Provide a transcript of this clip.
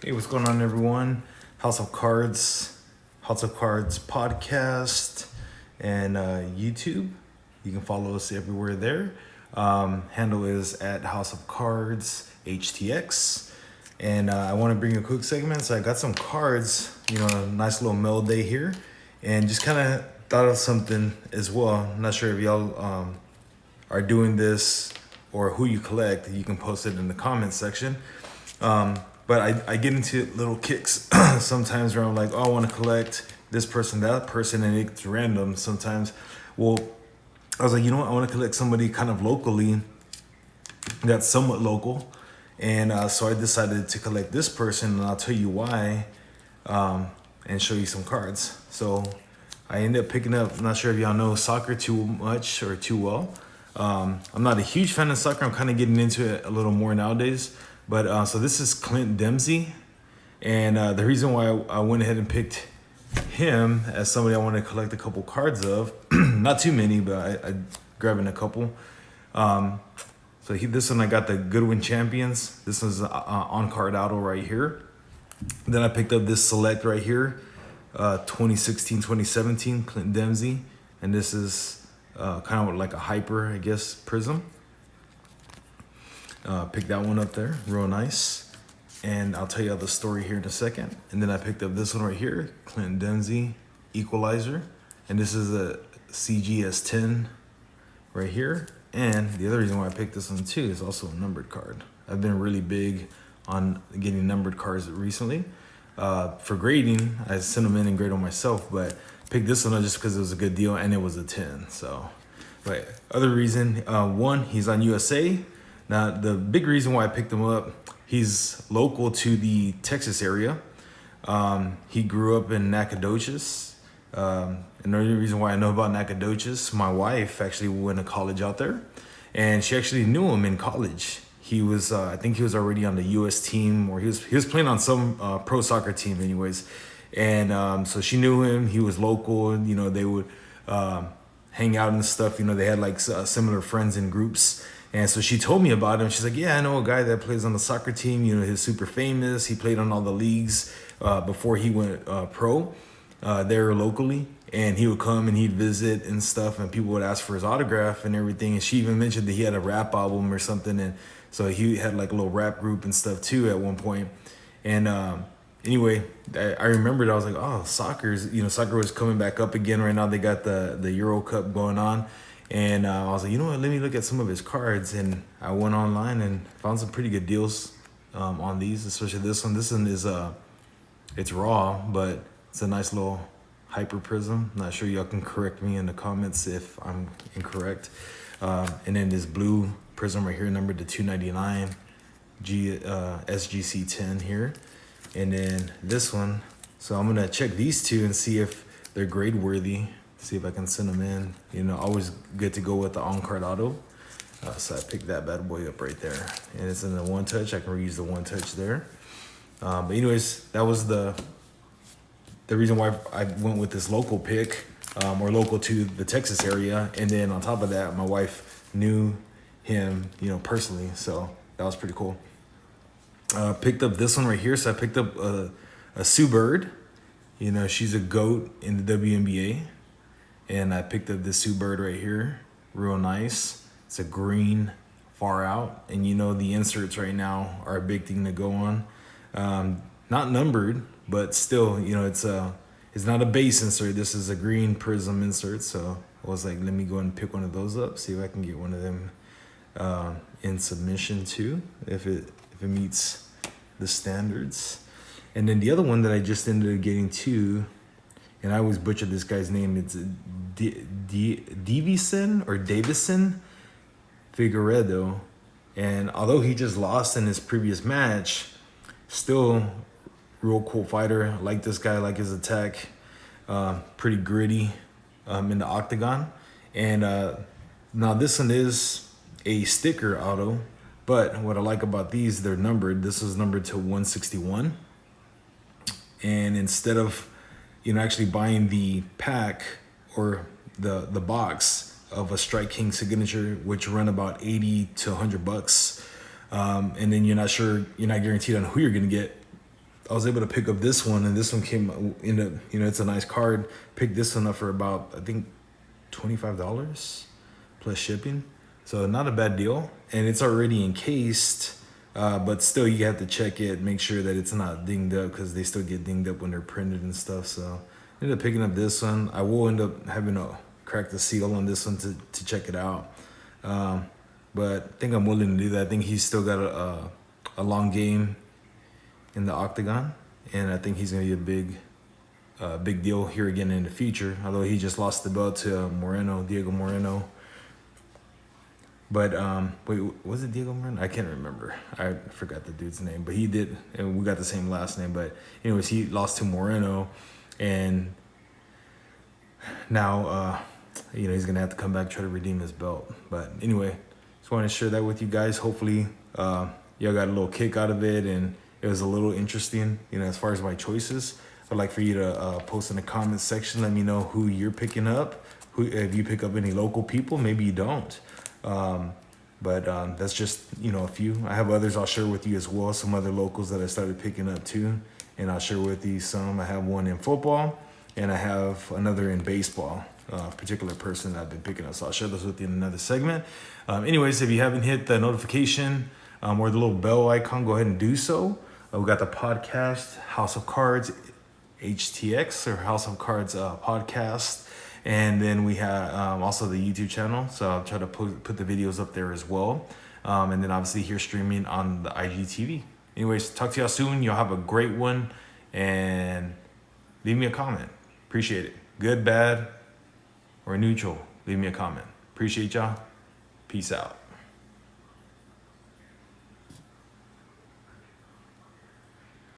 Hey, what's going on, everyone? House of Cards podcast, and YouTube. You can follow us everywhere there. Handle is at House of Cards HTX. And I want to bring you a quick segment. So I got some cards, a nice little mail day here, and just kind of thought of something as well. I'm not sure if y'all are doing this or who you collect. You can post it in the comments section. But I get into little kicks sometimes where I'm like, oh, I want to collect this person, that person, and it's random sometimes. Well, I was like, you know what? I want to collect somebody kind of locally that's somewhat local. And so I decided to collect this person, and I'll tell you why and show you some cards. So I ended up picking up, I'm not sure if y'all know soccer too much or too well. I'm not a huge fan of soccer. I'm kind of getting into it a little more nowadays. But so this is Clint Dempsey, and the reason why I went ahead and picked him as somebody I want to collect a couple cards of, not too many, but I grabbing a couple. So this one I got the Goodwin Champions. This was on card auto right here. Then I picked up this select right here, 2016-2017 Clint Dempsey, and this is kind of like a hyper, I guess, prism. Picked that one up there, real nice. And I'll tell you the story here in a second. And then I picked up this one right here, Clint Dempsey Equalizer. And this is a CGS10 right here. And the other reason why I picked this one too is also a numbered card. I've been really big on getting numbered cards recently. For grading, I sent them in and grade them myself, but picked this one up just because it was a good deal and it was a 10. So, but other reason, one, he's on USA. Now, the big reason why I picked him up, he's local to the Texas area. He grew up in Nacogdoches. And the only reason why I know about Nacogdoches, my wife actually went to college out there, and she actually knew him in college. He was, I think he was already on the U.S. team, or he was playing on some pro soccer team anyways. And so she knew him. He was local, and, they would hang out and stuff. They had like similar friends in groups. And so she told me about him. She's like, yeah, I know a guy that plays on the soccer team. He's super famous. He played on all the leagues before he went pro there locally. And he would come and he'd visit and stuff. And people would ask for his autograph and everything. And she even mentioned that he had a rap album or something. And so he had like a little rap group and stuff too at one point. And anyway, I remembered, I was like, oh, soccer was coming back up again right now. They got the Euro Cup going on. And I was like, you know what, let me look at some of his cards. And I went online and found some pretty good deals on these, especially this one. This one is, it's raw, but it's a nice little hyper prism. Not sure y'all can correct me in the comments if I'm incorrect. And then this blue prism right here, numbered to 299, SGC 10 here. And then this one, so I'm gonna check these two and see if they're grade worthy. See if I can send them in. Always good to go with the on-card auto. So I picked that bad boy up right there. And it's in the one touch. I can reuse the one touch there. But anyways, that was the reason why I went with this local pick, or local to the Texas area. And then on top of that, my wife knew him, personally. So that was pretty cool. Picked up this one right here. So I picked up a Byrd. She's a GOAT in the WNBA. And I picked up this Byrd right here, real nice. It's a green far out, and the inserts right now are a big thing to go on. Not numbered, but still, it's not a base insert. This is a green prism insert, so I was like, let me go and pick one of those up, see if I can get one of them in submission too, if it meets the standards. And then the other one that I just ended up getting too, and I always butcher this guy's name. It's Davidson Figueredo. And although he just lost in his previous match, still real cool fighter. I like this guy, I like his attack. Pretty gritty in the octagon. And now this one is a sticker auto. But what I like about these, they're numbered. This is numbered to 161. And instead of actually buying the pack or the box of a Strike King signature, which run about 80 to $100, and then you're not guaranteed on who you're gonna get. I was able to pick up this one, and this one came in a, you know, it's a nice card. Picked this one up for about, I think, $25 plus shipping. So not a bad deal. And it's already encased, but still you have to check it, make sure that it's not dinged up, because they still get dinged up when they're printed and stuff. So I ended up picking up this one. I will end up having to crack the seal on this one to check it out. But I think I'm willing to do that. I think he's still got a long game in the octagon, and I think he's gonna be a big deal here again in the future. Although he just lost the belt to Diego Moreno. But wait, was it Diego Moreno? I can't remember. I forgot the dude's name, but he did, and we got the same last name. But anyways, he lost to Moreno, and now you know, he's gonna have to come back, try to redeem his belt. But anyway, just wanted to share that with you guys. Hopefully y'all got a little kick out of it, and it was a little interesting, you know, as far as my choices. I'd like for you to post in the comments section. Let me know who you're picking up. If you pick up any local people, maybe you don't. But that's just, you know, a few. I have others I'll share with you as well. Some other locals that I started picking up too. And I'll share with you some. I have one in football, and I have another in baseball. Particular person that I've been picking up. So I'll share those with you in another segment. Anyways, if you haven't hit the notification or the little bell icon, go ahead and do so. We got the podcast, House of Cards HTX, or House of Cards podcast. And then we have also the YouTube channel. So I'll try to put the videos up there as well. And then obviously here streaming on the IGTV. Anyways, talk to y'all soon. Y'all have a great one. And leave me a comment. Appreciate it. Good, bad, or neutral. Leave me a comment. Appreciate y'all. Peace out.